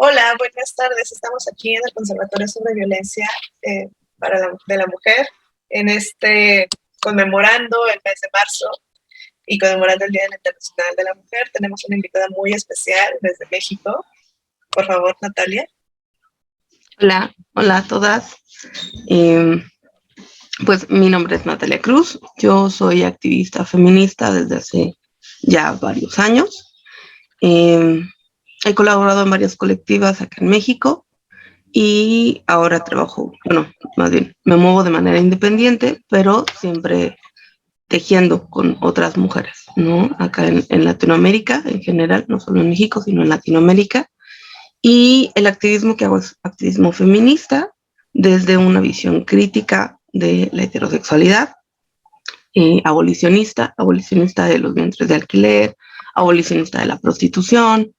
Hola, buenas tardes. Estamos aquí en el Conservatorio sobre Violencia de la Mujer, en conmemorando el mes de marzo y conmemorando el Día Internacional de la Mujer. Tenemos una invitada muy especial desde México. Por favor, Natalia. Hola, hola a todas. Eh, pues mi nombre es Natalia Cruz. Yo soy activista feminista desde hace ya varios años. Eh, He colaborado en varias colectivas acá en México y ahora trabajo, bueno, más bien, me muevo de manera independiente, pero siempre tejiendo con otras mujeres, ¿no? Acá en Latinoamérica en general, no solo en México, sino en Latinoamérica. Y el activismo que hago es activismo feminista desde una visión crítica de la heterosexualidad, abolicionista de los vientres de alquiler, abolicionista de la prostitución,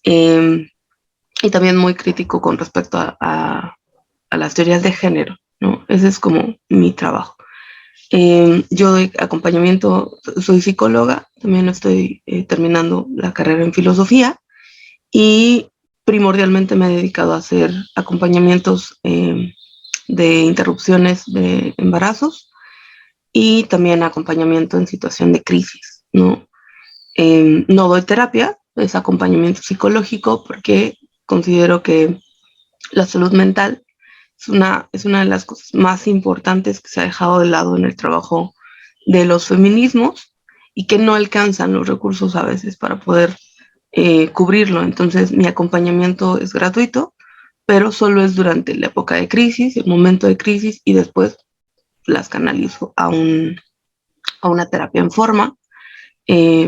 eh, y también muy crítico con respecto a las teorías de género, ¿no? Ese es como mi trabajo. Yo doy acompañamiento, soy psicóloga, también estoy terminando la carrera en filosofía y primordialmente me he dedicado a hacer acompañamientos de interrupciones de embarazos y también acompañamiento en situación de crisis, ¿no? No doy terapia, es acompañamiento psicológico porque considero que la salud mental es una de las cosas más importantes que se ha dejado de lado en el trabajo de los feminismos y que no alcanzan los recursos a veces para poder cubrirlo. Entonces, mi acompañamiento es gratuito, pero solo es durante la época de crisis, el momento de crisis, y después las canalizo a una terapia en forma,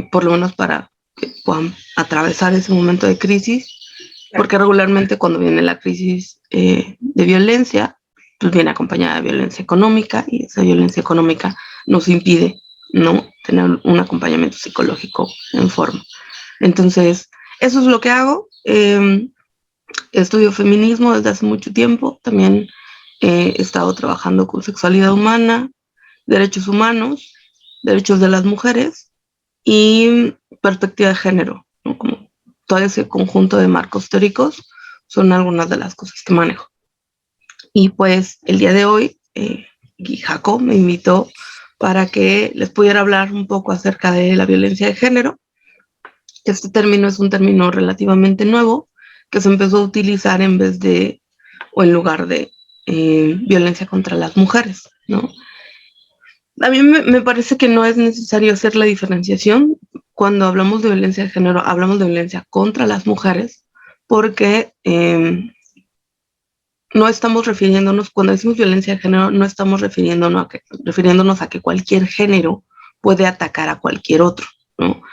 por lo menos para que puedan atravesar ese momento de crisis, porque regularmente cuando viene la crisis de violencia, pues viene acompañada de violencia económica y esa violencia económica nos impide no tener un acompañamiento psicológico en forma. Entonces, eso es lo que hago. Estudio feminismo desde hace mucho tiempo. También he estado trabajando con sexualidad humana, derechos humanos, derechos de las mujeres y perspectiva de género, ¿no? Como todo ese conjunto de marcos teóricos son algunas de las cosas que manejo. Y pues el día de hoy, Jaco me invitó para que les pudiera hablar un poco acerca de la violencia de género. Este término es un término relativamente nuevo que se empezó a utilizar en vez de o en lugar de violencia contra las mujeres, ¿no? A mí me parece que no es necesario hacer la diferenciación. Cuando hablamos de violencia de género, hablamos de violencia contra las mujeres, porque no estamos refiriéndonos, cuando decimos violencia de género, no estamos refiriéndonos a que cualquier género puede atacar a cualquier otro, ¿no?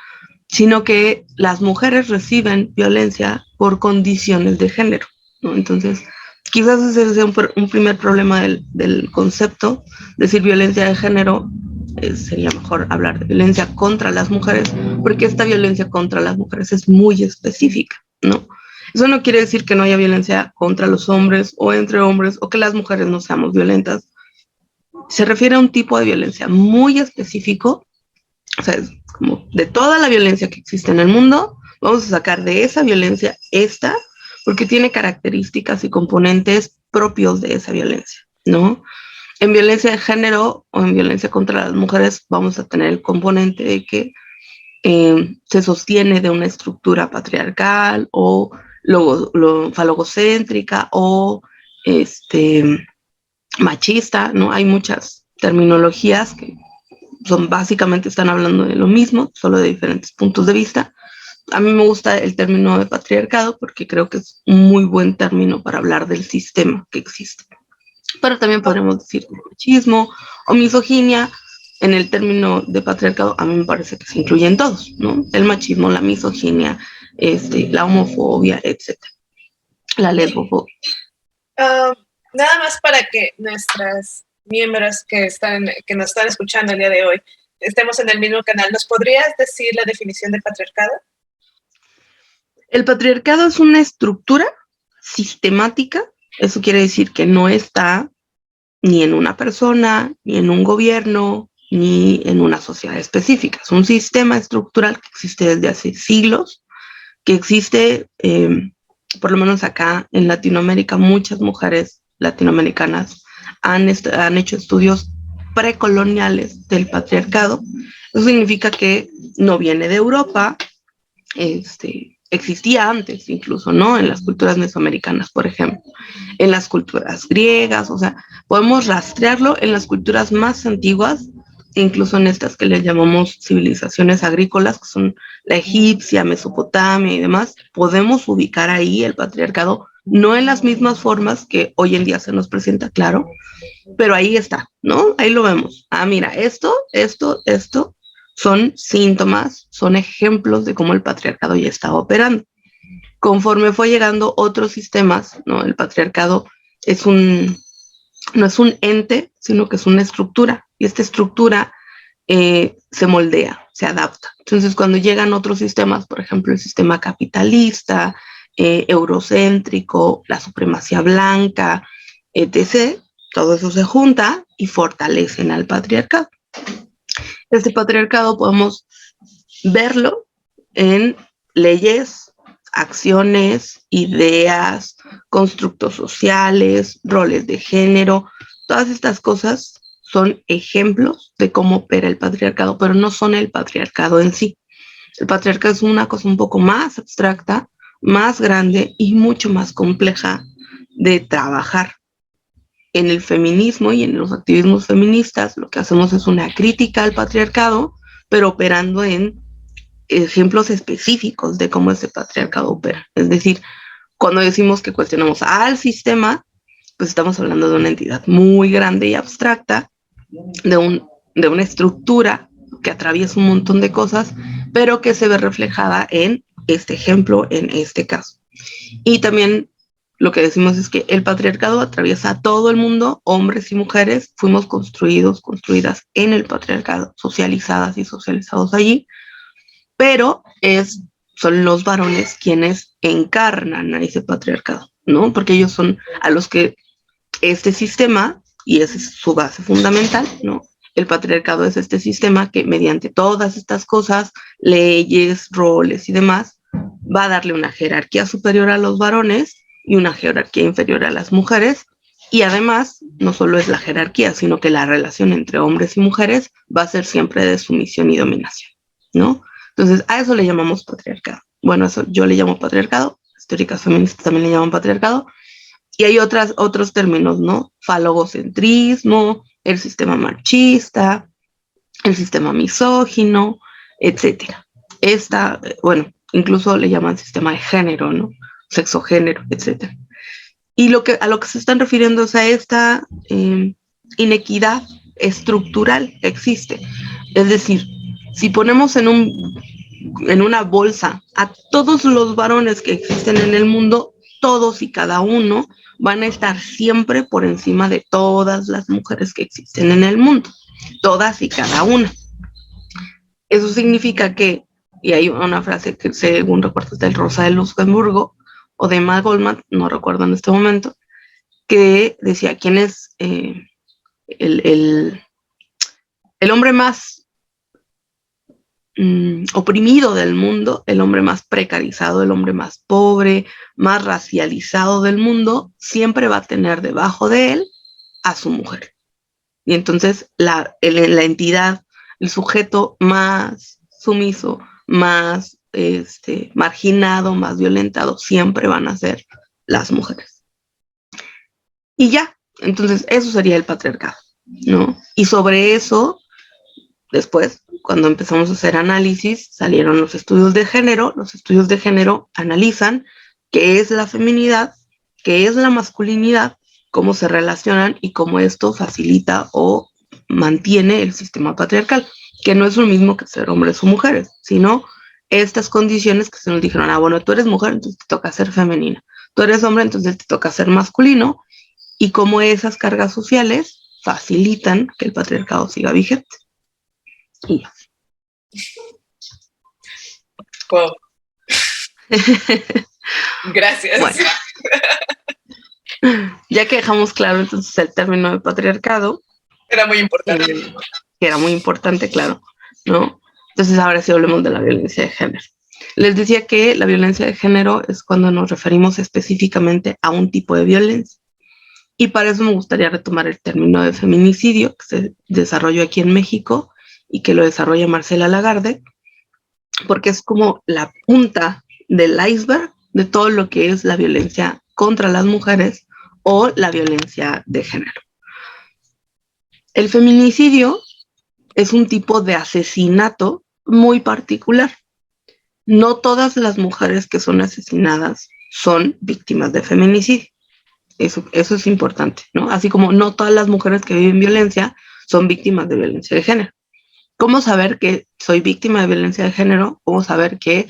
Sino que las mujeres reciben violencia por condiciones de género, ¿no? Entonces, quizás ese sea un primer problema del concepto. Decir violencia de género sería mejor hablar de violencia contra las mujeres, porque esta violencia contra las mujeres es muy específica, ¿no? Eso no quiere decir que no haya violencia contra los hombres o entre hombres o que las mujeres no seamos violentas. Se refiere a un tipo de violencia muy específico, o sea, es como de toda la violencia que existe en el mundo, vamos a sacar de esa violencia esta, porque tiene características y componentes propios de esa violencia, ¿no? En violencia de género o en violencia contra las mujeres vamos a tener el componente de que se sostiene de una estructura patriarcal o falogocéntrica o machista, ¿no? Hay muchas terminologías que son básicamente están hablando de lo mismo, solo de diferentes puntos de vista. A mí me gusta el término de patriarcado porque creo que es un muy buen término para hablar del sistema que existe. Pero también podremos decir machismo o misoginia. En el término de patriarcado a mí me parece que se incluyen todos, ¿no? El machismo, la misoginia, la homofobia, etcétera, la lesbofobia. Nada más para que nuestras miembros que nos están escuchando el día de hoy estemos en el mismo canal, ¿nos podrías decir la definición de patriarcado? El patriarcado es una estructura sistemática. Eso quiere decir que no está ni en una persona, ni en un gobierno, ni en una sociedad específica. Es un sistema estructural que existe desde hace siglos, que existe por lo menos acá en Latinoamérica, muchas mujeres latinoamericanas han hecho estudios precoloniales del patriarcado. Eso significa que no viene de Europa, existía antes incluso, ¿no? En las culturas mesoamericanas, por ejemplo, en las culturas griegas, o sea, podemos rastrearlo en las culturas más antiguas, incluso en estas que les llamamos civilizaciones agrícolas, que son la egipcia, Mesopotamia y demás, podemos ubicar ahí el patriarcado, no en las mismas formas que hoy en día se nos presenta, claro, pero ahí está, ¿no? Ahí lo vemos. Ah, mira, esto son síntomas, son ejemplos de cómo el patriarcado ya estaba operando. Conforme fue llegando otros sistemas, ¿no? El patriarcado no es un ente, sino que es una estructura, y esta estructura se moldea, se adapta. Entonces, cuando llegan otros sistemas, por ejemplo, el sistema capitalista, eurocéntrico, la supremacía blanca, etc., todo eso se junta y fortalecen al patriarcado. Este patriarcado podemos verlo en leyes, acciones, ideas, constructos sociales, roles de género. Todas estas cosas son ejemplos de cómo opera el patriarcado, pero no son el patriarcado en sí. El patriarcado es una cosa un poco más abstracta, más grande y mucho más compleja de trabajar. En el feminismo y en los activismos feministas, lo que hacemos es una crítica al patriarcado, pero operando en ejemplos específicos de cómo ese patriarcado opera. Es decir, cuando decimos que cuestionamos al sistema, pues estamos hablando de una entidad muy grande y abstracta, de una estructura que atraviesa un montón de cosas, pero que se ve reflejada en este ejemplo, en este caso. Y también lo que decimos es que el patriarcado atraviesa a todo el mundo, hombres y mujeres, fuimos construidas en el patriarcado, socializadas y socializados allí, pero son los varones quienes encarnan a ese patriarcado, ¿no? Porque ellos son a los que este sistema, y esa es su base fundamental, ¿no? El patriarcado es este sistema que mediante todas estas cosas, leyes, roles y demás, va a darle una jerarquía superior a los varones y una jerarquía inferior a las mujeres. Y además, no solo es la jerarquía, sino que la relación entre hombres y mujeres va a ser siempre de sumisión y dominación, ¿no? Entonces, a eso le llamamos patriarcado. Bueno, eso yo le llamo patriarcado, las teóricas feministas también le llaman patriarcado, y hay otros términos, ¿no? Falogocentrismo, el sistema machista, el sistema misógino, etcétera. Bueno, incluso le llaman sistema de género, ¿no? Sexogénero, etcétera. Y a lo que se están refiriendo es a esta inequidad estructural que existe. Es decir, si ponemos en una bolsa a todos los varones que existen en el mundo, todos y cada uno van a estar siempre por encima de todas las mujeres que existen en el mundo, todas y cada una. Eso significa que, y hay una frase que según recuerdo del Rosa de Luxemburgo o de Emma Goldman, no recuerdo en este momento, que decía, ¿quién es el hombre más oprimido del mundo, el hombre más precarizado, el hombre más pobre, más racializado del mundo, siempre va a tener debajo de él a su mujer? Y entonces la entidad, el sujeto más sumiso, más marginado, más violentado, siempre van a ser las mujeres. Y ya, entonces eso sería el patriarcado, ¿no? Y sobre eso, después, cuando empezamos a hacer análisis, salieron los estudios de género. Los estudios de género analizan qué es la feminidad, qué es la masculinidad, cómo se relacionan y cómo esto facilita o mantiene el sistema patriarcal, que no es lo mismo que ser hombres o mujeres, sino estas condiciones que se nos dijeron, bueno, tú eres mujer, entonces te toca ser femenina, tú eres hombre, entonces te toca ser masculino, y cómo esas cargas sociales facilitan que el patriarcado siga vigente. Y ya. Wow. Gracias. Bueno, ya que dejamos claro entonces el término de patriarcado, era muy importante. Que era muy importante, claro, ¿no? Entonces ahora sí hablemos de la violencia de género. Les decía que la violencia de género es cuando nos referimos específicamente a un tipo de violencia. Y para eso me gustaría retomar el término de feminicidio que se desarrolló aquí en México y que lo desarrolla Marcela Lagarde, porque es como la punta del iceberg de todo lo que es la violencia contra las mujeres o la violencia de género. El feminicidio es un tipo de asesinato muy particular. No todas las mujeres que son asesinadas son víctimas de feminicidio. Eso es importante, ¿no? Así como no todas las mujeres que viven violencia son víctimas de violencia de género. ¿Cómo saber que soy víctima de violencia de género? ¿Cómo saber que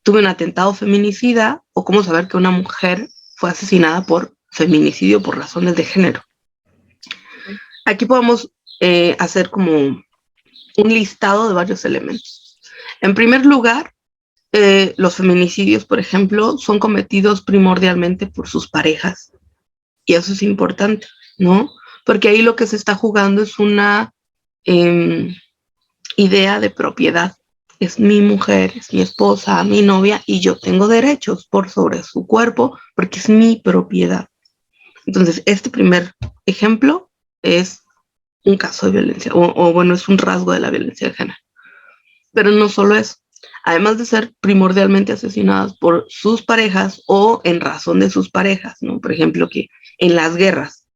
tuve un atentado feminicida? ¿O cómo saber que una mujer fue asesinada por feminicidio por razones de género? Aquí podemos hacer como un listado de varios elementos. En primer lugar, los feminicidios, por ejemplo, son cometidos primordialmente por sus parejas. Y eso es importante, ¿no? Porque ahí lo que se está jugando es una idea de propiedad. Es mi mujer, es mi esposa, mi novia, y yo tengo derechos por sobre su cuerpo porque es mi propiedad. Entonces, este primer ejemplo es un caso de violencia, o bueno, es un rasgo de la violencia de género. Pero no solo eso. Además de ser primordialmente asesinadas por sus parejas o en razón de sus parejas, ¿no? Por ejemplo, que en las guerras,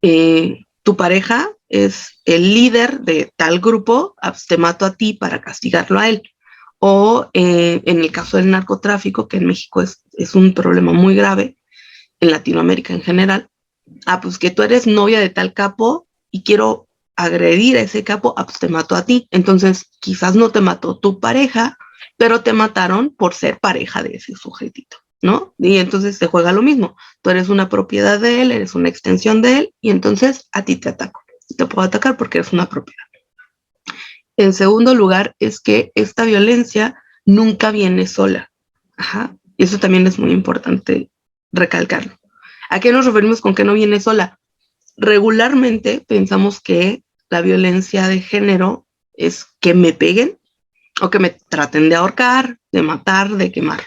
tu pareja es el líder de tal grupo, te mato a ti para castigarlo a él. O en el caso del narcotráfico, que en México es un problema muy grave, en Latinoamérica en general, pues que tú eres novia de tal capo y quiero agredir a ese capo, pues te mato a ti. Entonces, quizás no te mató tu pareja, pero te mataron por ser pareja de ese sujetito, ¿no? Y entonces se juega lo mismo. Tú eres una propiedad de él, eres una extensión de él, y entonces a ti te ataco. Te puedo atacar porque eres una propiedad. En segundo lugar, es que esta violencia nunca viene sola. Ajá. Y eso también es muy importante recalcarlo. ¿A qué nos referimos con que no viene sola? Regularmente pensamos que la violencia de género es que me peguen o que me traten de ahorcar, de matar, de quemar.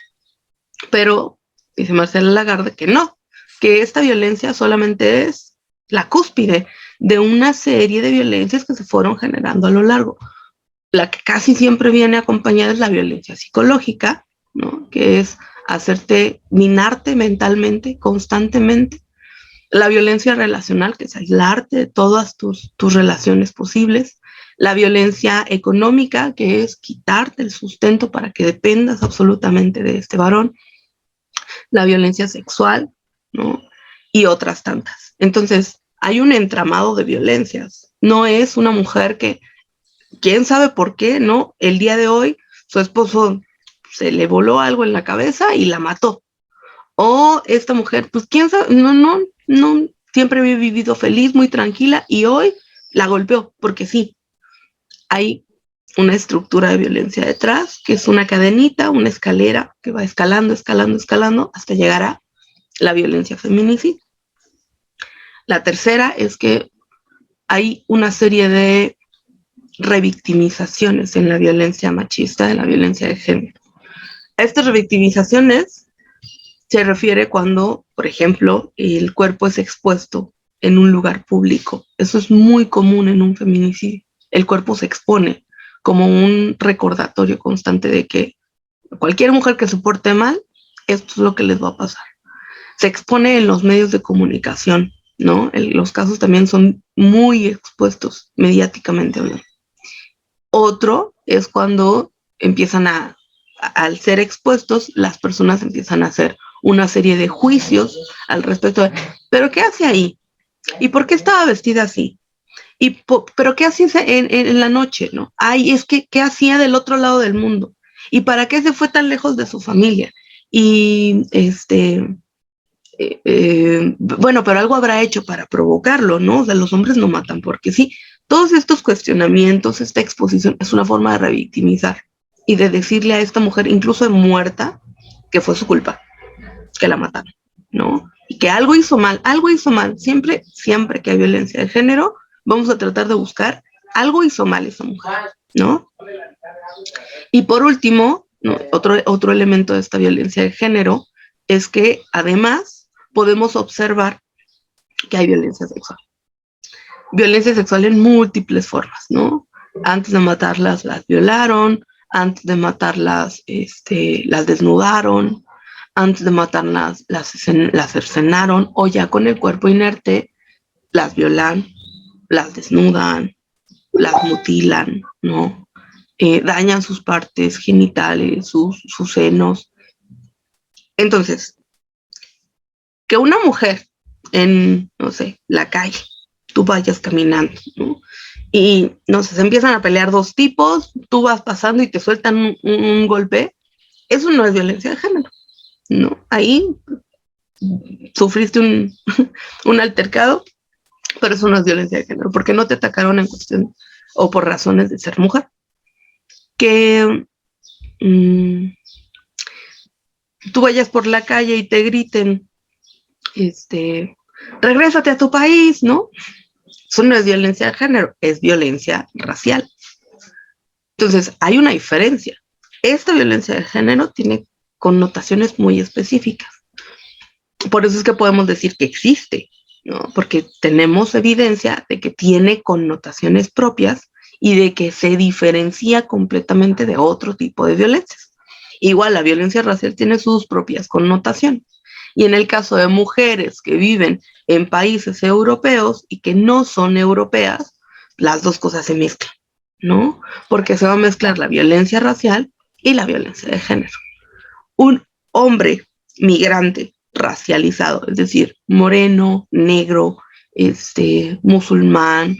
Pero dice Marcela Lagarde que no, que esta violencia solamente es la cúspide de una serie de violencias que se fueron generando a lo largo. La que casi siempre viene acompañada es la violencia psicológica, ¿no? Que es hacerte, minarte mentalmente, constantemente. La violencia relacional, que es aislarte de todas tus relaciones posibles. La violencia económica, que es quitarte el sustento para que dependas absolutamente de este varón. La violencia sexual, ¿no? Y otras tantas. Entonces, hay un entramado de violencias. No es una mujer que, quién sabe por qué, ¿no? El día de hoy, su esposo se le voló algo en la cabeza y la mató. O esta mujer, pues quién sabe, no, siempre había vivido feliz, muy tranquila, y hoy la golpeó, porque sí, hay una estructura de violencia detrás, que es una cadenita, una escalera que va escalando, escalando, escalando, hasta llegar a la violencia feminicida. La tercera es que hay una serie de revictimizaciones en la violencia machista, en la violencia de género. Estas revictimizaciones se refiere cuando, por ejemplo, el cuerpo es expuesto en un lugar público. Eso es muy común en un feminicidio. El cuerpo se expone como un recordatorio constante de que cualquier mujer que se porte mal, esto es lo que les va a pasar. Se expone en los medios de comunicación, ¿no? Los casos también son muy expuestos mediáticamente hablando. Otro es cuando empiezan al ser expuestos, las personas empiezan a hacer una serie de juicios al respecto de, ¿pero qué hace ahí? ¿Y por qué estaba vestida así? ¿Pero qué hacía en la noche? ¿No? Ay, es que, ¿qué hacía del otro lado del mundo? ¿Y para qué se fue tan lejos de su familia? Y bueno, pero algo habrá hecho para provocarlo, ¿no? O sea, los hombres no matan porque sí. Todos estos cuestionamientos, esta exposición, es una forma de revictimizar y de decirle a esta mujer, incluso muerta, que fue su culpa, que la mataron, ¿no? Y que algo hizo mal, algo hizo mal. Siempre que hay violencia de género, vamos a tratar de buscar algo hizo mal esa mujer, ¿no? Y por último, ¿no? Otro elemento de esta violencia de género es que además podemos observar que hay violencia sexual. Violencia sexual en múltiples formas, ¿no? Antes de matarlas, las violaron, antes de matarlas, las desnudaron, antes de matarlas, las cercenaron, o ya con el cuerpo inerte, las violan, las desnudan, las mutilan, ¿no? Dañan sus partes genitales, sus senos. Entonces, que una mujer en, no sé, la calle, tú vayas caminando, ¿no? Y, no sé, se empiezan a pelear dos tipos, tú vas pasando y te sueltan un golpe, eso no es violencia de género, ¿no? Ahí sufriste un altercado, pero eso no es violencia de género, porque no te atacaron en cuestión o por razones de ser mujer. Que tú vayas por la calle y te griten, regrésate a tu país, ¿no? Eso no es violencia de género, es violencia racial. Entonces, hay una diferencia. Esta violencia de género tiene connotaciones muy específicas. Por eso es que podemos decir que existe, ¿no? Porque tenemos evidencia de que tiene connotaciones propias y de que se diferencia completamente de otro tipo de violencias. Igual la violencia racial tiene sus propias connotaciones. Y en el caso de mujeres que viven en países europeos y que no son europeas, las dos cosas se mezclan, ¿no? Porque se va a mezclar la violencia racial y la violencia de género. Un hombre migrante racializado, es decir, moreno, negro, musulmán,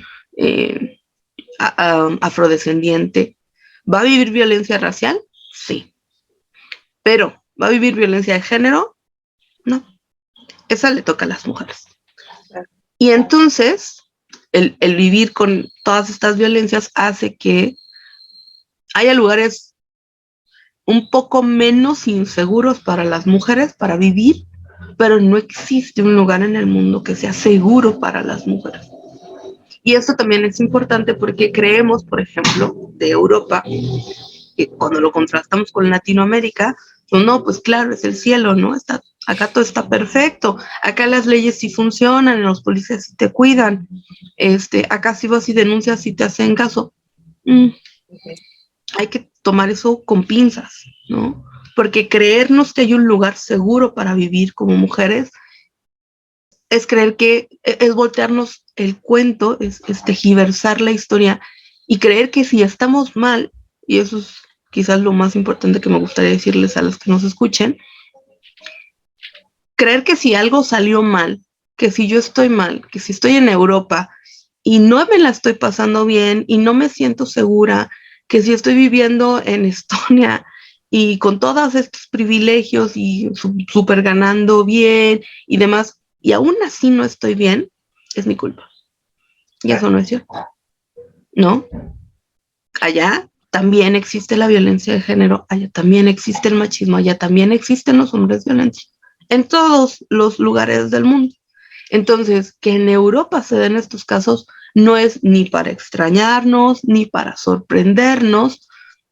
afrodescendiente, ¿va a vivir violencia racial? Sí. Pero, ¿va a vivir violencia de género? No. Esa le toca a las mujeres. Y entonces, el vivir con todas estas violencias hace que haya lugares un poco menos inseguros para las mujeres para vivir, pero no existe un lugar en el mundo que sea seguro para las mujeres. Y esto también es importante porque creemos, por ejemplo, de Europa, que cuando lo contrastamos con Latinoamérica, pues no, pues claro, es el cielo, ¿no? Acá todo está perfecto, acá las leyes sí funcionan, los policías sí te cuidan, acá si vas y denuncias si te hacen caso. Hay que tomar eso con pinzas, ¿no? Porque creernos que hay un lugar seguro para vivir como mujeres es creer que es voltearnos el cuento, es tergiversar la historia y creer que si estamos mal, y eso es quizás lo más importante que me gustaría decirles a los que nos escuchen, creer que si algo salió mal, que si yo estoy mal, que si estoy en Europa y no me la estoy pasando bien y no me siento segura, que si estoy viviendo en Estonia y con todos estos privilegios y súper ganando bien y demás, y aún así no estoy bien, es mi culpa. Y eso no es cierto, ¿no? Allá también existe la violencia de género, allá también existe el machismo, allá también existen los hombres violentos, en todos los lugares del mundo. Entonces, que en Europa se den estos casos no es ni para extrañarnos, ni para sorprendernos,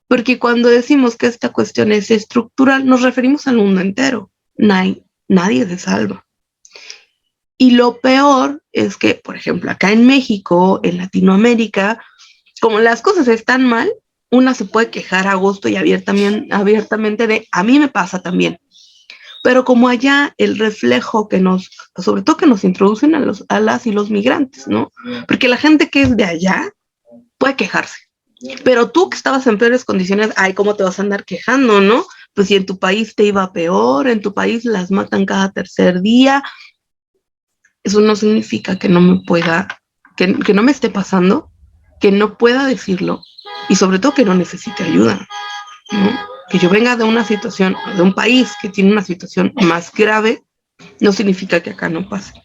porque cuando decimos que esta cuestión es estructural, nos referimos al mundo entero. Nadie se salva. Y lo peor es que, por ejemplo, acá en México, en Latinoamérica, como las cosas están mal, una se puede quejar a gusto y abiertamente de, a mí me pasa también. Pero como allá el reflejo sobre todo que nos introducen a las y los migrantes, ¿no? Porque la gente que es de allá puede quejarse. Pero tú que estabas en peores condiciones, ay, ¿cómo te vas a andar quejando, no? Pues si en tu país te iba peor, en tu país las matan cada tercer día, eso no significa que no me pueda, que no me esté pasando, que no pueda decirlo y sobre todo que no necesite ayuda, ¿no? Que yo venga de una situación, de un país que tiene una situación más grave, no significa que acá no pase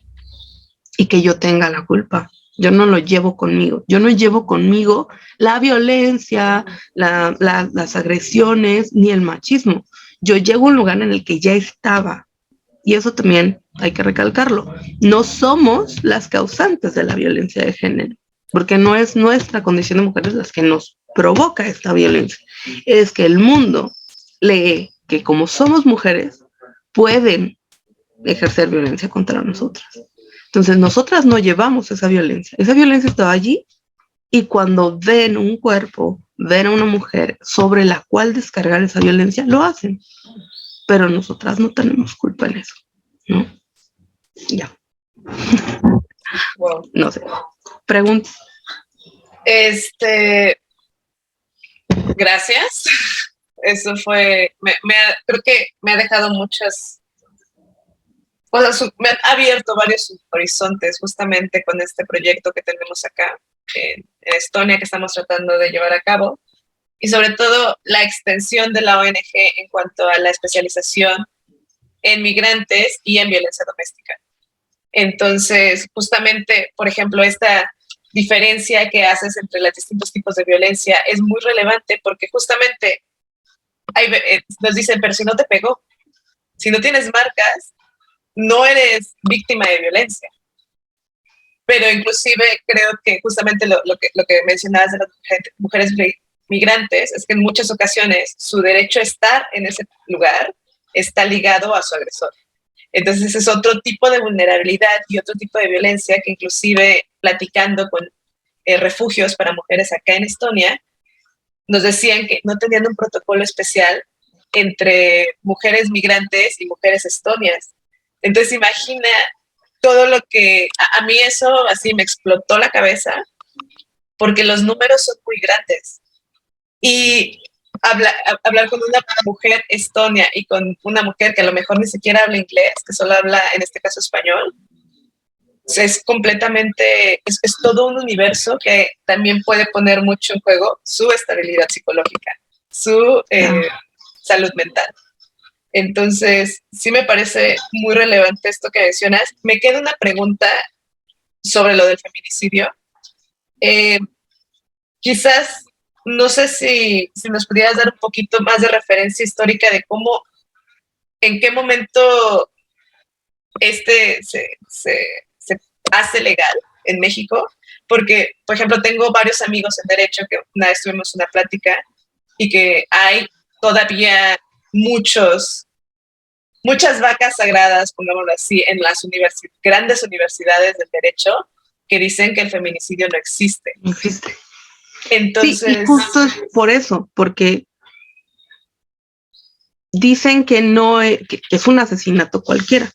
y que yo tenga la culpa. Yo no lo llevo conmigo. Yo no llevo conmigo la violencia, las agresiones, ni el machismo. Yo llego a un lugar en el que ya estaba. Y eso también hay que recalcarlo. No somos las causantes de la violencia de género, porque no es nuestra condición de mujeres las que nos provoca esta violencia. Es que el mundo lee que como somos mujeres, pueden ejercer violencia contra nosotras. Entonces, nosotras no llevamos esa violencia. Esa violencia estaba allí y cuando ven un cuerpo, ven a una mujer sobre la cual descargar esa violencia, lo hacen. Pero nosotras no tenemos culpa en eso, ¿no? Ya. Wow. No sé. Preguntas. Gracias. Eso fue, creo que me ha dejado muchas cosas, me ha abierto varios horizontes justamente con este proyecto que tenemos acá en Estonia que estamos tratando de llevar a cabo, y sobre todo la extensión de la ONG en cuanto a la especialización en migrantes y en violencia doméstica. Entonces, justamente, por ejemplo, esta diferencia que haces entre los distintos tipos de violencia es muy relevante porque justamente nos dicen, pero si no te pegó, si no tienes marcas, no eres víctima de violencia. Pero inclusive creo que justamente lo que mencionabas de las mujeres migrantes es que en muchas ocasiones su derecho a estar en ese lugar está ligado a su agresor. Entonces ese es otro tipo de vulnerabilidad y otro tipo de violencia que inclusive platicando con refugios para mujeres acá en Estonia, nos decían que no tenían un protocolo especial entre mujeres migrantes y mujeres estonias. Entonces imagina todo lo que a mí eso así me explotó la cabeza porque los números son muy grandes. Y hablar con una mujer estonia y con una mujer que a lo mejor ni siquiera habla inglés, que solo habla en este caso español, es completamente, es todo un universo que también puede poner mucho en juego su estabilidad psicológica, su salud mental. Entonces, sí me parece muy relevante esto que mencionas. Me queda una pregunta sobre lo del feminicidio. Quizás, no sé si nos pudieras dar un poquito más de referencia histórica de cómo, en qué momento se hace legal en México, porque, por ejemplo, tengo varios amigos en derecho que una vez tuvimos una plática y que hay todavía muchas vacas sagradas, pongámoslo así, en las grandes universidades del derecho que dicen que el feminicidio no existe. No existe. Entonces, sí, y justo es por eso, porque dicen que no es, que es un asesinato cualquiera.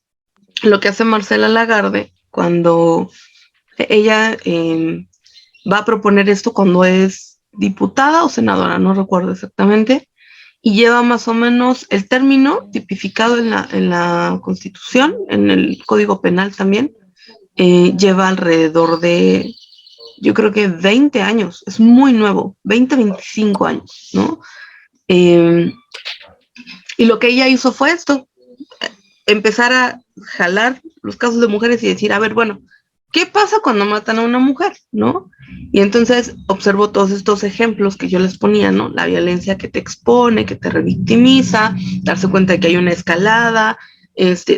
Lo que hace Marcela Lagarde cuando ella va a proponer esto cuando es diputada o senadora, no recuerdo exactamente, y lleva más o menos el término tipificado en la Constitución, en el Código Penal también, lleva alrededor de, yo creo que 20 años, es muy nuevo, 20, 25 años, ¿no? Y lo que ella hizo fue esto, empezar a jalar los casos de mujeres y decir, a ver, bueno, ¿qué pasa cuando matan a una mujer, no? Y entonces observo todos estos ejemplos que yo les ponía, ¿no? La violencia que te expone, que te revictimiza, darse cuenta de que hay una escalada,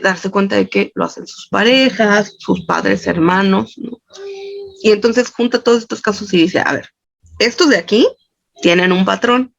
darse cuenta de que lo hacen sus parejas, sus padres, hermanos, ¿no? Y entonces junta todos estos casos y dice, a ver, estos de aquí tienen un patrón,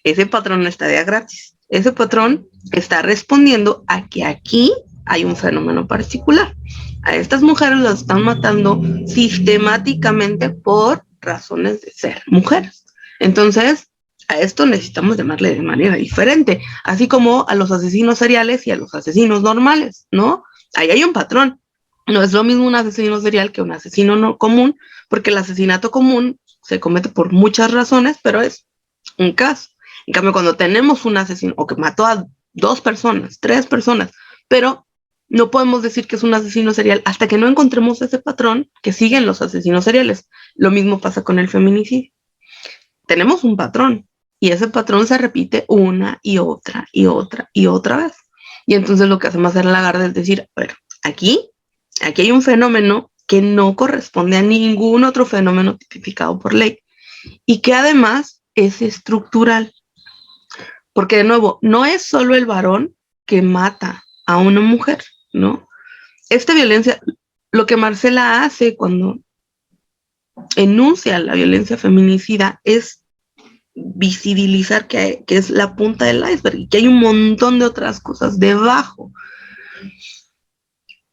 ese patrón no está de a gratis, ese patrón está respondiendo a que aquí hay un fenómeno particular. A estas mujeres las están matando sistemáticamente por razones de ser mujeres. Entonces, a esto necesitamos llamarle de manera diferente, así como a los asesinos seriales y a los asesinos normales, ¿no? Ahí hay un patrón. No es lo mismo un asesino serial que un asesino no común, porque el asesinato común se comete por muchas razones, pero es un caso. En cambio, cuando tenemos un asesino o que mató a 2 personas, 3 personas, pero no podemos decir que es un asesino serial hasta que no encontremos ese patrón que siguen los asesinos seriales. Lo mismo pasa con el feminicidio. Tenemos un patrón y ese patrón se repite una y otra y otra y otra vez. Y entonces lo que hace Marcela Lagarde es decir, a ver, aquí hay un fenómeno que no corresponde a ningún otro fenómeno tipificado por ley y que además es estructural. Porque de nuevo, no es solo el varón que mata a una mujer, ¿no? Esta violencia, lo que Marcela hace cuando enuncia la violencia feminicida es visibilizar que es la punta del iceberg y que hay un montón de otras cosas debajo.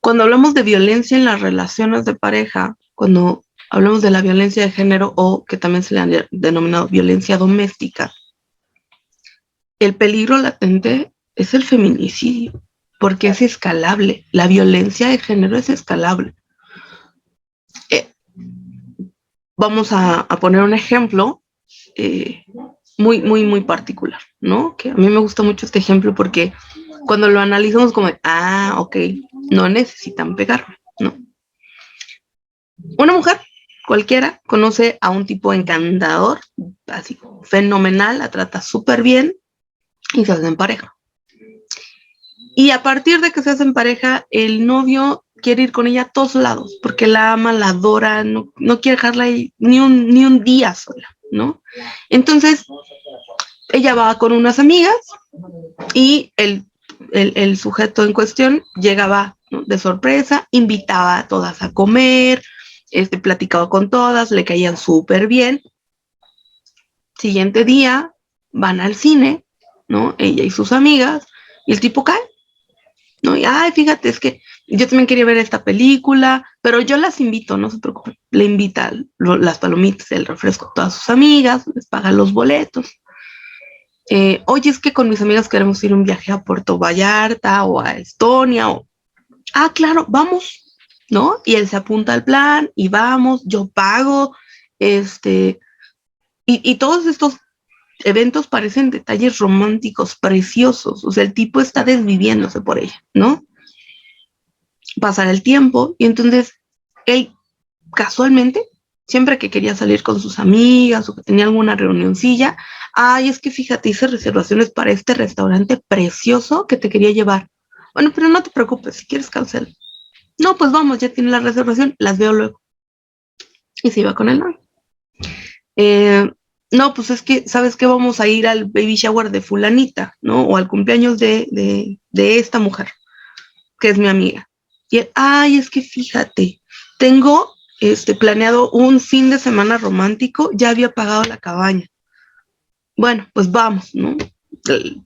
Cuando hablamos de violencia en las relaciones de pareja, cuando hablamos de la violencia de género o que también se le ha denominado violencia doméstica, el peligro latente es el feminicidio, porque es escalable. La violencia de género es escalable. Vamos a poner un ejemplo muy particular, ¿no? Que a mí me gusta mucho este ejemplo porque cuando lo analizamos como, ok, no necesitan pegarme, ¿no? Una mujer cualquiera conoce a un tipo encantador, así fenomenal, la trata súper bien y se hacen pareja. Y a partir de que se hacen pareja, el novio quiere ir con ella a todos lados, porque la ama, la adora, no quiere dejarla ahí ni un día sola, ¿no? Entonces, ella va con unas amigas y el sujeto en cuestión llegaba, ¿no?, de sorpresa, invitaba a todas a comer, platicaba con todas, le caían súper bien. Siguiente día, van al cine, ¿no? Ella y sus amigas, y el tipo cae, ¿no? Y, fíjate, es que yo también quería ver esta película, pero yo las invito, no se preocupen. Le invita las palomitas, el refresco a todas sus amigas, les paga los boletos. Oye, es que con mis amigas queremos ir un viaje a Puerto Vallarta o a Estonia. Claro, vamos, ¿no? Y él se apunta al plan y vamos, yo pago, y todos estos eventos parecen detalles románticos preciosos. O sea, el tipo está desviviéndose por ella, ¿no? Pasar el tiempo y entonces él casualmente, siempre que quería salir con sus amigas o que tenía alguna reunioncilla, es que fíjate, hice reservaciones para este restaurante precioso que te quería llevar. Bueno, pero no te preocupes, si quieres cancela. No, pues vamos, ya tiene la reservación, las veo luego. Y se iba con el novio. No, pues es que, ¿sabes qué? Vamos a ir al baby shower de fulanita, ¿no? O al cumpleaños de esta mujer, que es mi amiga. Y él, es que fíjate, tengo planeado un fin de semana romántico, ya había pagado la cabaña. Bueno, pues vamos, ¿no?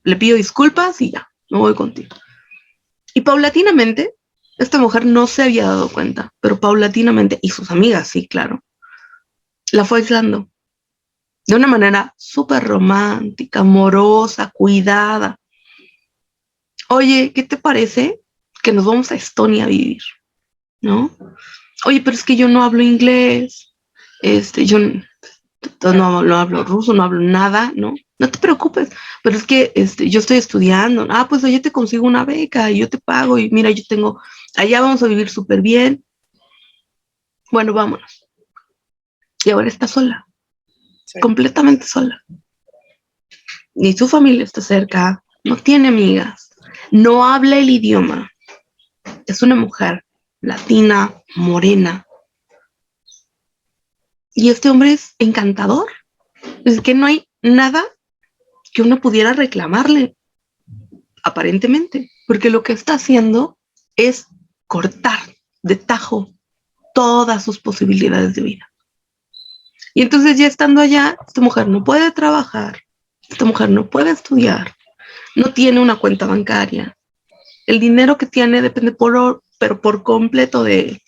Le pido disculpas y ya, no voy contigo. Y paulatinamente, esta mujer no se había dado cuenta, pero paulatinamente, y sus amigas, sí, claro, la fue aislando de una manera súper romántica, amorosa, cuidada. Oye, ¿qué te parece que nos vamos a Estonia a vivir? ¿No? Oye, pero es que yo no hablo inglés, yo no hablo ruso, no hablo nada, ¿no? No te preocupes, pero es que yo estoy estudiando. Pues yo te consigo una beca y yo te pago y mira, allá vamos a vivir súper bien. Bueno, vámonos. Y ahora está sola, sí, completamente sola. Ni su familia está cerca, no tiene amigas, no habla el idioma. Es una mujer latina, morena. Y este hombre es encantador. Es que no hay nada que uno pudiera reclamarle, aparentemente, porque lo que está haciendo es cortar de tajo todas sus posibilidades de vida. Y entonces ya estando allá, esta mujer no puede trabajar, esta mujer no puede estudiar, no tiene una cuenta bancaria. El dinero que tiene depende pero por completo de él.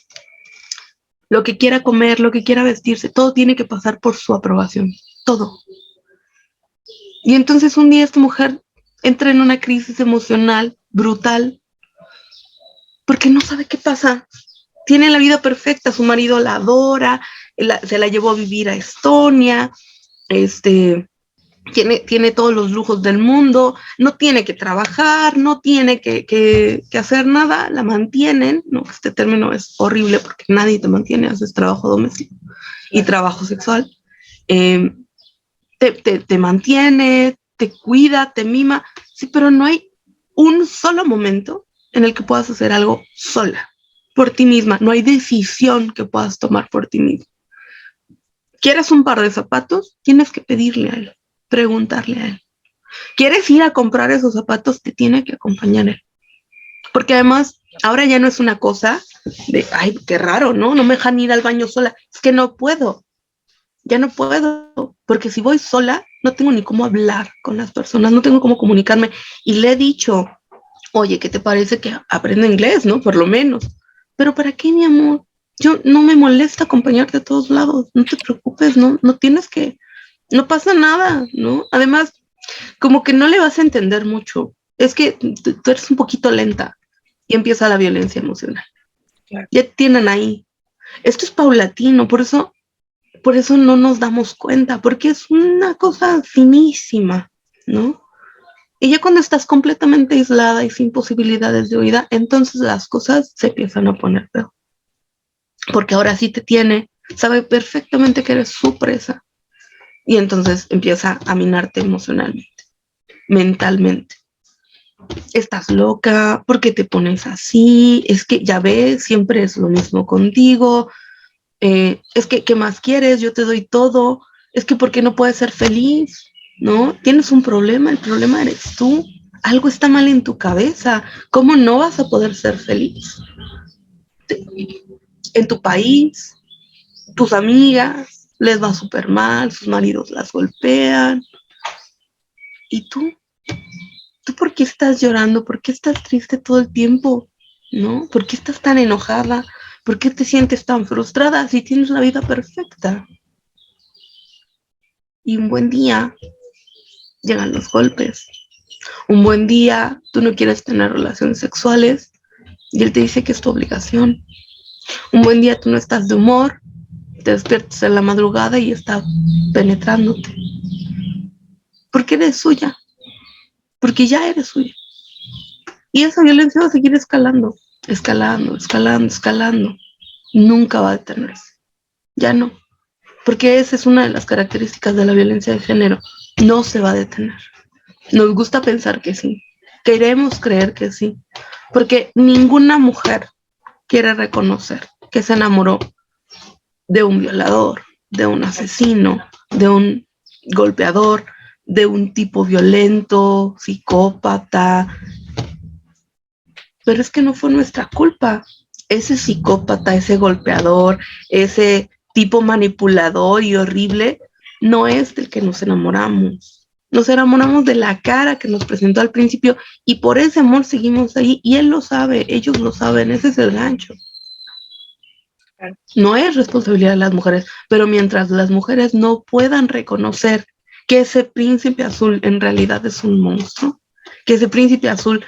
Lo que quiera comer, lo que quiera vestirse, todo tiene que pasar por su aprobación, todo. Y entonces un día esta mujer entra en una crisis emocional brutal porque no sabe qué pasa. Tiene la vida perfecta, su marido la adora, se la llevó a vivir a Estonia, tiene todos los lujos del mundo, no tiene que trabajar, no tiene que hacer nada, la mantienen, ¿no? Este término es horrible porque nadie te mantiene, haces trabajo doméstico y trabajo sexual. Te mantiene, te cuida, te mima, sí, pero no hay un solo momento en el que puedas hacer algo sola, por ti misma, no hay decisión que puedas tomar por ti misma. ¿Quieres un par de zapatos? Tienes que pedirle a él, preguntarle a él. ¿Quieres ir a comprar esos zapatos? Te tiene que acompañar él. Porque además, ahora ya no es una cosa de, qué raro, ¿no? No me dejan ir al baño sola. Es que no puedo. ya no puedo, porque si voy sola, no tengo ni cómo hablar con las personas, no tengo cómo comunicarme. Y le he dicho, oye, ¿qué te parece que aprenda inglés, no? Por lo menos. Pero ¿para qué, mi amor? Yo no me molesta acompañarte a todos lados, no te preocupes, no tienes que, no pasa nada, ¿no? Además, como que no le vas a entender mucho. Es que tú eres un poquito lenta y empieza la violencia emocional. Claro. Ya tienen ahí. Esto es paulatino, por eso no nos damos cuenta, porque es una cosa finísima, ¿no? Y ya cuando estás completamente aislada y sin posibilidades de huida, entonces las cosas se empiezan a poner peor. Porque ahora sí te tiene, sabe perfectamente que eres su presa. Y entonces empieza a minarte emocionalmente, mentalmente. Estás loca, ¿por qué te pones así? Es que ya ves, siempre es lo mismo contigo. Es que, ¿qué más quieres? Yo te doy todo. Es que, ¿por qué no puedes ser feliz? ¿No? Tienes un problema, el problema eres tú. Algo está mal en tu cabeza. ¿Cómo no vas a poder ser feliz? En tu país, tus amigas les va súper mal, sus maridos las golpean. ¿Y tú? ¿Tú por qué estás llorando? ¿Por qué estás triste todo el tiempo? ¿No? ¿Por qué estás tan enojada? ¿Por qué te sientes tan frustrada si tienes la vida perfecta? Y un buen día llegan los golpes. Un buen día tú no quieres tener relaciones sexuales y él te dice que es tu obligación. Un buen día tú no estás de humor, te despiertas en la madrugada y está penetrándote. Porque eres suya, porque ya eres suya. Y esa violencia va a seguir escalando, escalando, escalando, escalando. Nunca va a detenerse. Ya no. Porque esa es una de las características de la violencia de género. No se va a detener. Nos gusta pensar que sí. Queremos creer que sí. Porque ninguna mujer quiere reconocer que se enamoró de un violador, de un asesino, de un golpeador, de un tipo violento, psicópata. Pero es que no fue nuestra culpa. Ese psicópata, ese golpeador, ese tipo manipulador y horrible, no es del que nos enamoramos. Nos enamoramos de la cara que nos presentó al principio y por ese amor seguimos ahí y él lo sabe, ellos lo saben, ese es el gancho. No es responsabilidad de las mujeres, pero mientras las mujeres no puedan reconocer que ese príncipe azul en realidad es un monstruo, que ese príncipe azul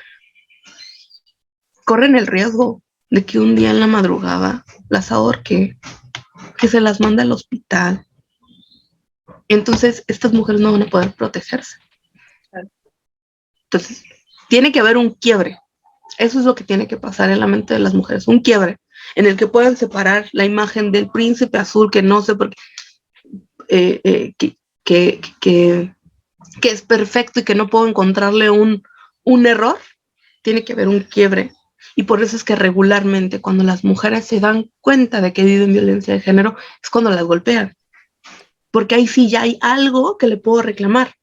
corren el riesgo de que un día en la madrugada las ahorque, que se las mande al hospital. Entonces, estas mujeres no van a poder protegerse. Entonces, tiene que haber un quiebre. Eso es lo que tiene que pasar en la mente de las mujeres, un quiebre en el que puedan separar la imagen del príncipe azul, que no sé por qué, que es perfecto y que no puedo encontrarle un error. Tiene que haber un quiebre. Y por eso es que regularmente cuando las mujeres se dan cuenta de que viven violencia de género, es cuando las golpean. Porque ahí sí ya hay algo que le puedo reclamar.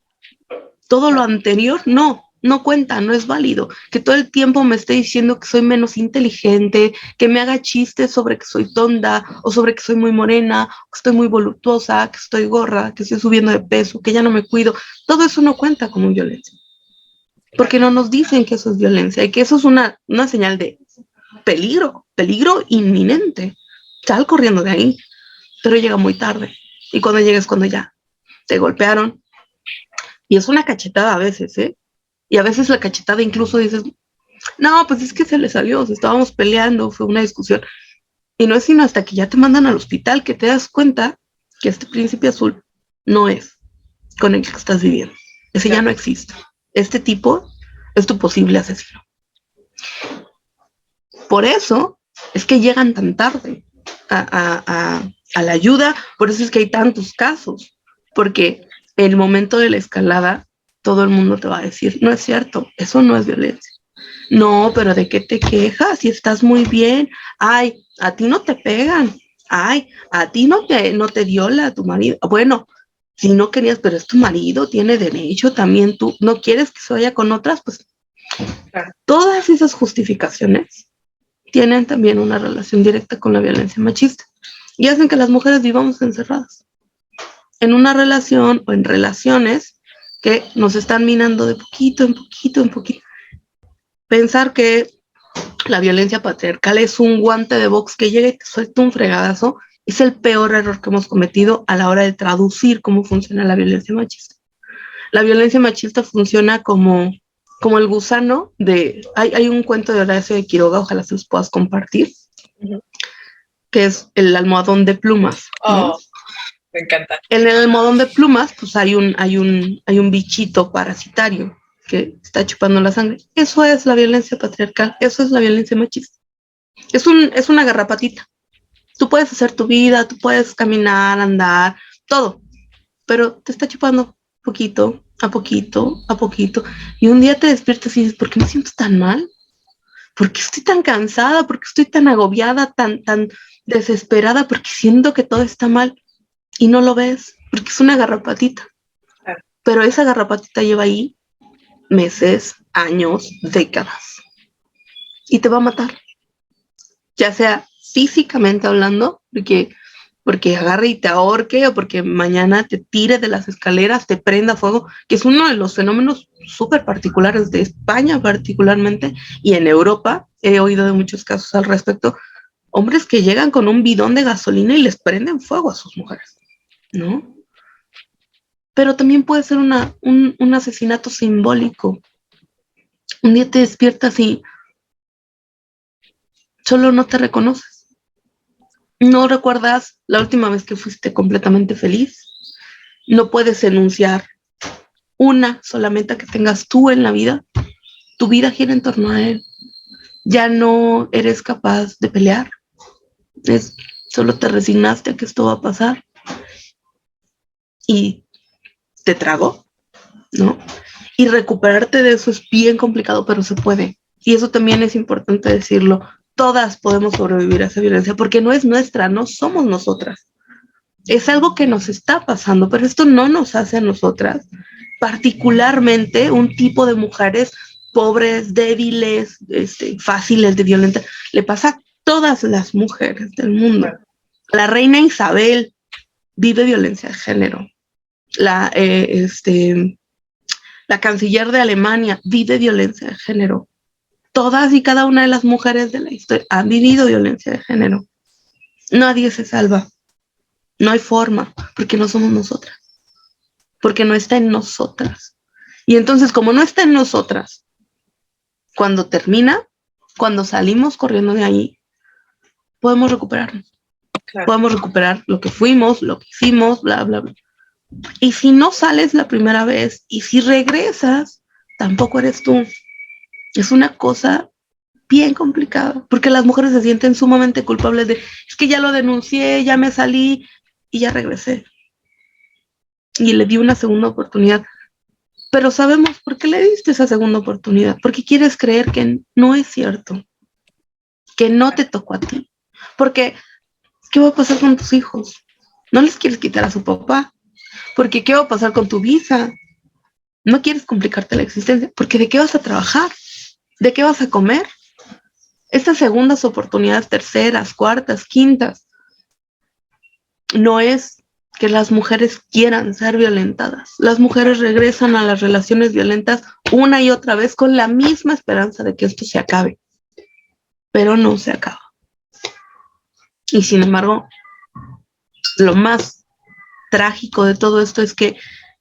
Todo lo anterior no cuenta, no es válido. Que todo el tiempo me esté diciendo que soy menos inteligente, que me haga chistes sobre que soy tonta, o sobre que soy muy morena, que estoy muy voluptuosa, que estoy gorda, que estoy subiendo de peso, que ya no me cuido. Todo eso no cuenta como violencia. Porque no nos dicen que eso es violencia y que eso es una señal de peligro inminente. Sal corriendo de ahí, pero llega muy tarde. Y cuando llegues, cuando ya te golpearon. Y es una cachetada a veces, ¿eh? Y a veces la cachetada incluso dices, no, pues es que se le salió, estábamos peleando, fue una discusión. Y no es sino hasta que ya te mandan al hospital que te das cuenta que este príncipe azul no es con el que estás viviendo. Ese ya no existe. Este tipo es tu posible asesino. Por eso es que llegan tan tarde a la ayuda, por eso es que hay tantos casos, porque en el momento de la escalada todo el mundo te va a decir, no es cierto, eso no es violencia. No, pero ¿de qué te quejas? Si estás muy bien. Ay, a ti no te pegan. Ay, a ti no te viola tu marido. Bueno, si no querías, pero es tu marido, tiene derecho también. Tú no quieres que se vaya con otras, pues todas esas justificaciones tienen también una relación directa con la violencia machista y hacen que las mujeres vivamos encerradas. en una relación o en relaciones que nos están minando de poquito en poquito en poquito. Pensar que la violencia patriarcal es un guante de box que llega y te suelta un fregadazo es el peor error que hemos cometido a la hora de traducir cómo funciona la violencia machista. La violencia machista funciona como el gusano de... Hay un cuento de Horacio de Quiroga, ojalá se los puedas compartir, que es el almohadón de plumas, ¿no? Me encanta. En el almohadón de plumas, pues hay un bichito parasitario que está chupando la sangre. Eso es la violencia patriarcal, eso es la violencia machista. Es una garrapatita. Tú puedes hacer tu vida, tú puedes caminar, andar, todo, pero te está chupando poquito, a poquito, a poquito. Y un día te despiertas y dices, ¿por qué me siento tan mal? ¿Por qué estoy tan cansada? ¿Por qué estoy tan agobiada, tan desesperada? Porque siento que todo está mal y no lo ves, porque es una garrapatita. Pero esa garrapatita lleva ahí meses, años, décadas. Y te va a matar. Ya sea físicamente hablando, porque agarre y te ahorque, o porque mañana te tire de las escaleras, te prenda fuego, que es uno de los fenómenos súper particulares de España particularmente, y en Europa he oído de muchos casos al respecto, hombres que llegan con un bidón de gasolina y les prenden fuego a sus mujeres, ¿no? Pero también puede ser un asesinato simbólico. Un día te despiertas y solo no te reconoces. No recuerdas la última vez que fuiste completamente feliz. No puedes enunciar una sola meta que tengas tú en la vida. Tu vida gira en torno a él. Ya no eres capaz de pelear. Solo te resignaste a que esto va a pasar. Y te tragó, ¿no? Y recuperarte de eso es bien complicado, pero se puede. Y eso también es importante decirlo. Todas podemos sobrevivir a esa violencia porque no es nuestra, no somos nosotras. Es algo que nos está pasando, pero esto no nos hace a nosotras, particularmente un tipo de mujeres pobres, débiles, fáciles de violentar. Le pasa a todas las mujeres del mundo. La reina Isabel vive violencia de género. La canciller de Alemania vive violencia de género. Todas y cada una de las mujeres de la historia han vivido violencia de género. Nadie se salva. No hay forma, porque no somos nosotras. Porque no está en nosotras. Y entonces, como no está en nosotras, cuando termina, cuando salimos corriendo de ahí, podemos recuperarnos. Claro. Podemos recuperar lo que fuimos, lo que hicimos, bla, bla, bla. Y si no sales la primera vez, y si regresas, tampoco eres tú. Es una cosa bien complicada, porque las mujeres se sienten sumamente culpables de, es que ya lo denuncié, ya me salí y ya regresé. Y le di una segunda oportunidad. Pero sabemos por qué le diste esa segunda oportunidad, porque quieres creer que no es cierto, que no te tocó a ti. Porque, ¿qué va a pasar con tus hijos? No les quieres quitar a su papá, porque ¿qué va a pasar con tu visa? No quieres complicarte la existencia, porque ¿de qué vas a trabajar? ¿De qué vas a comer? Estas segundas oportunidades, terceras, cuartas, quintas, no es que las mujeres quieran ser violentadas. Las mujeres regresan a las relaciones violentas una y otra vez con la misma esperanza de que esto se acabe, pero no se acaba. Y sin embargo, lo más trágico de todo esto es que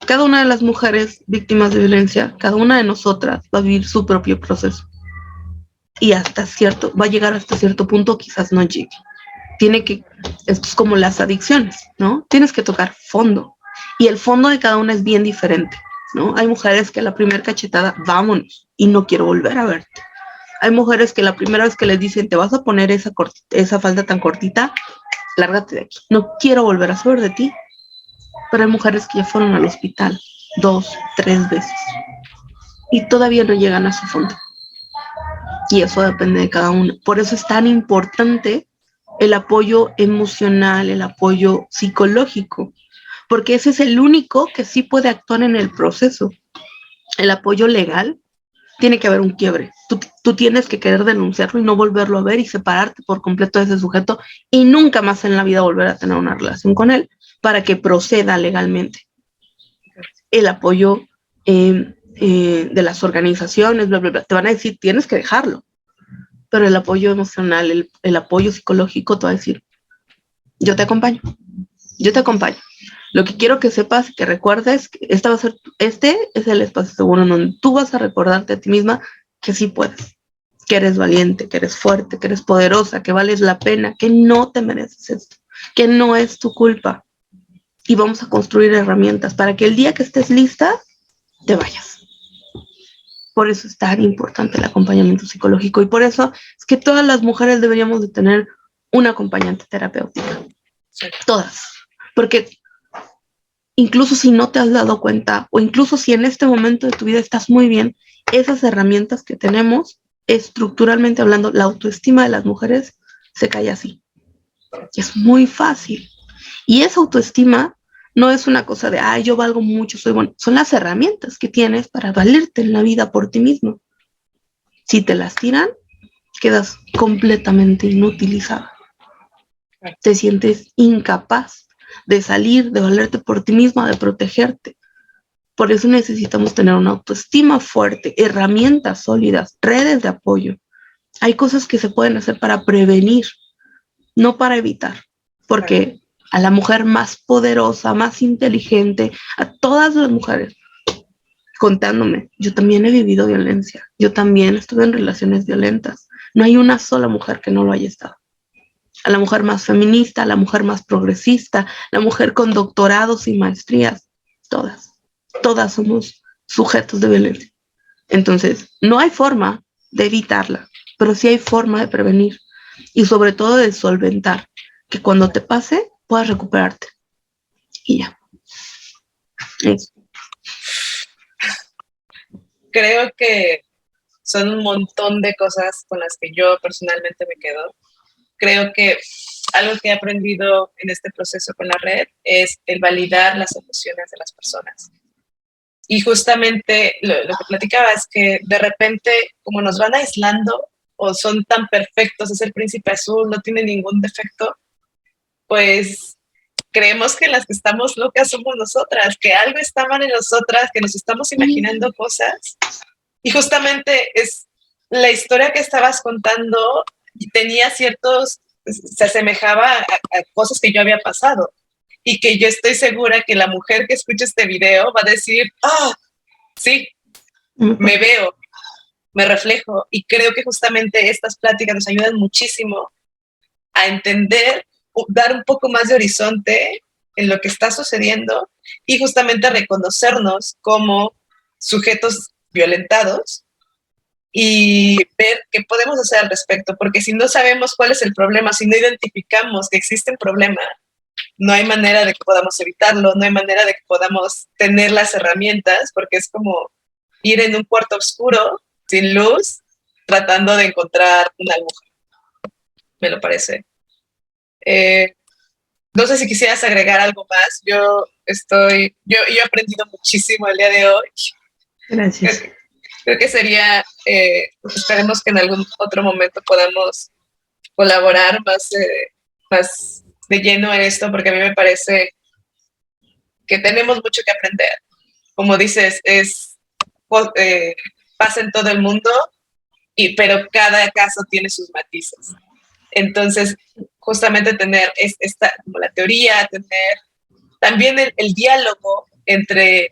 cada una de las mujeres víctimas de violencia, cada una de nosotras va a vivir su propio proceso. Y va a llegar hasta cierto punto, quizás no llegue. Esto es como las adicciones, ¿no? Tienes que tocar fondo. Y el fondo de cada una es bien diferente, ¿no? Hay mujeres que la primera cachetada, vámonos, y no quiero volver a verte. Hay mujeres que la primera vez que les dicen, te vas a poner esa falda tan cortita, lárgate de aquí. No quiero volver a saber de ti. Pero hay mujeres que ya fueron al hospital 2, 3 veces y todavía no llegan a su fondo. Y eso depende de cada uno. Por eso es tan importante el apoyo emocional, el apoyo psicológico, porque ese es el único que sí puede actuar en el proceso. El apoyo legal, tiene que haber un quiebre. Tú tienes que querer denunciarlo y no volverlo a ver y separarte por completo de ese sujeto y nunca más en la vida volver a tener una relación con él para que proceda legalmente. El apoyo de las organizaciones, bla, bla, bla, te van a decir, tienes que dejarlo. Pero el apoyo emocional, el apoyo psicológico te va a decir, yo te acompaño. Lo que quiero que sepas, que recuerdes, que este es el espacio seguro en donde tú vas a recordarte a ti misma que sí puedes, que eres valiente, que eres fuerte, que eres poderosa, que vales la pena, que no te mereces esto, que no es tu culpa. Y vamos a construir herramientas para que el día que estés lista, te vayas. Por eso es tan importante el acompañamiento psicológico y por eso es que todas las mujeres deberíamos de tener una acompañante terapéutica. Sí. Todas. Porque incluso si no te has dado cuenta o incluso si en este momento de tu vida estás muy bien, esas herramientas que tenemos, estructuralmente hablando, la autoestima de las mujeres se cae así. Es muy fácil. Y esa autoestima no es una cosa de, yo valgo mucho, soy bueno. Son las herramientas que tienes para valerte en la vida por ti mismo. Si te las tiran, quedas completamente inutilizada. Te sientes incapaz de salir, de valerte por ti misma, de protegerte. Por eso necesitamos tener una autoestima fuerte, herramientas sólidas, redes de apoyo. Hay cosas que se pueden hacer para prevenir, no para evitar, porque a la mujer más poderosa, más inteligente, a todas las mujeres, contándome, yo también he vivido violencia, yo también estuve en relaciones violentas, no hay una sola mujer que no lo haya estado. A la mujer más feminista, a la mujer más progresista, la mujer con doctorados y maestrías, todas somos sujetos de violencia. Entonces, no hay forma de evitarla, pero sí hay forma de prevenir y sobre todo de solventar, que cuando te pase puedas recuperarte. Y ya. Eso. Creo que son un montón de cosas con las que yo personalmente me quedo. Creo que algo que he aprendido en este proceso con la red es el validar las emociones de las personas. Y justamente lo que platicaba es que de repente, como nos van aislando o son tan perfectos, es el príncipe azul, no tiene ningún defecto, pues creemos que las que estamos locas somos nosotras, que algo está mal en nosotras, que nos estamos imaginando cosas. Y justamente es la historia que estabas contando tenía ciertos, se asemejaba a cosas que yo había pasado. Y que yo estoy segura que la mujer que escuche este video va a decir, sí, me veo, me reflejo. Y creo que justamente estas pláticas nos ayudan muchísimo a entender, dar un poco más de horizonte en lo que está sucediendo y justamente a reconocernos como sujetos violentados y ver qué podemos hacer al respecto, porque si no sabemos cuál es el problema, si no identificamos que existe un problema, no hay manera de que podamos evitarlo, no hay manera de que podamos tener las herramientas, porque es como ir en un cuarto oscuro, sin luz, tratando de encontrar una aguja. Me lo parece. No sé si quisieras agregar algo más. Yo he aprendido muchísimo el día de hoy. Gracias. Creo que sería, esperemos que en algún otro momento podamos colaborar más de lleno en esto, porque a mí me parece que tenemos mucho que aprender. Como dices, pasa en todo el mundo, pero cada caso tiene sus matices. Entonces, justamente tener como la teoría, tener también el diálogo entre,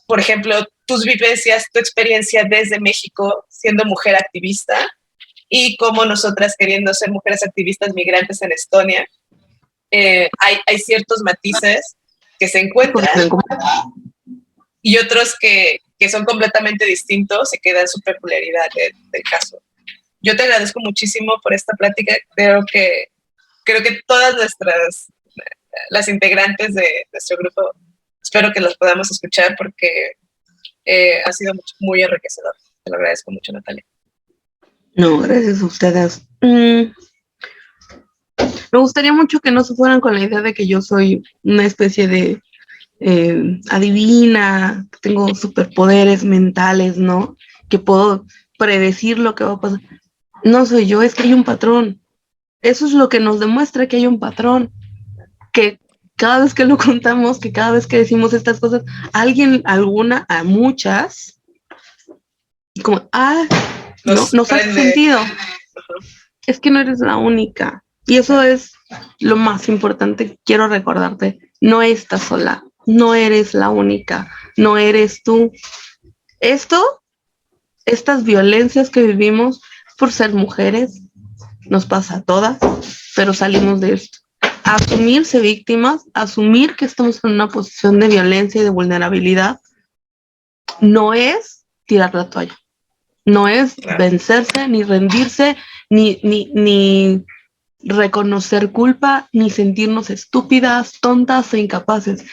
por ejemplo, tus vivencias, tu experiencia desde México, siendo mujer activista, y como nosotras queriendo ser mujeres activistas migrantes en Estonia, hay ciertos matices que se encuentran y otros que son completamente distintos y que dan su peculiaridad del caso. Yo te agradezco muchísimo por esta plática. Creo que todas las integrantes de nuestro grupo, espero que las podamos escuchar porque ha sido muy enriquecedor. Te lo agradezco mucho, Natalia. No, gracias a ustedes. Me gustaría mucho que no se fueran con la idea de que yo soy una especie de adivina, que tengo superpoderes mentales, ¿no? Que puedo predecir lo que va a pasar. No soy yo, es que hay un patrón. Eso es lo que nos demuestra que hay un patrón. Que cada vez que lo contamos, que cada vez que decimos estas cosas, alguien, alguna, a muchas, como, no, nos hace sentido. Es que no eres la única. Y eso es lo más importante que quiero recordarte. No estás sola, no eres la única, no eres tú. Estas violencias que vivimos por ser mujeres, nos pasa a todas, pero salimos de esto. Asumirse víctimas, asumir que estamos en una posición de violencia y de vulnerabilidad, no es tirar la toalla, no es vencerse, ni rendirse, ni reconocer culpa, ni sentirnos estúpidas, tontas e incapaces.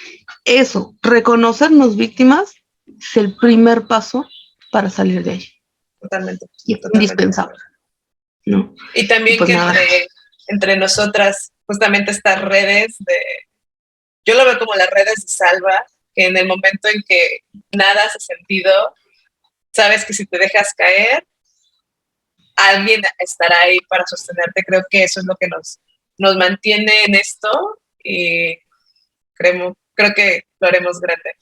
Eso, reconocernos víctimas, es el primer paso para salir de ahí. Totalmente. Y es indispensable, ¿no? Y también pues que entre nosotras, justamente estas redes yo lo veo como las redes de salva, que en el momento en que nada hace sentido, sabes que si te dejas caer, alguien estará ahí para sostenerte. Creo que eso es lo que nos mantiene en esto y creo que lo haremos grande.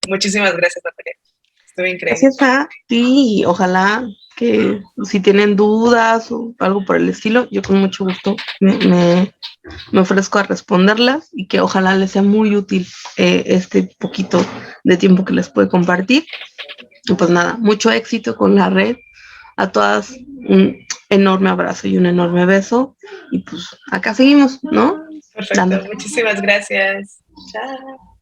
Muchísimas gracias, Natalia. Estuvo increíble. Gracias a ti y ojalá que si tienen dudas o algo por el estilo, yo con mucho gusto me ofrezco a responderlas y que ojalá les sea muy útil este poquito de tiempo que les puede compartir. Y pues nada, mucho éxito con la red. A todas un enorme abrazo y un enorme beso. Y pues acá seguimos, ¿no? Perfecto, muchísimas gracias. Chao.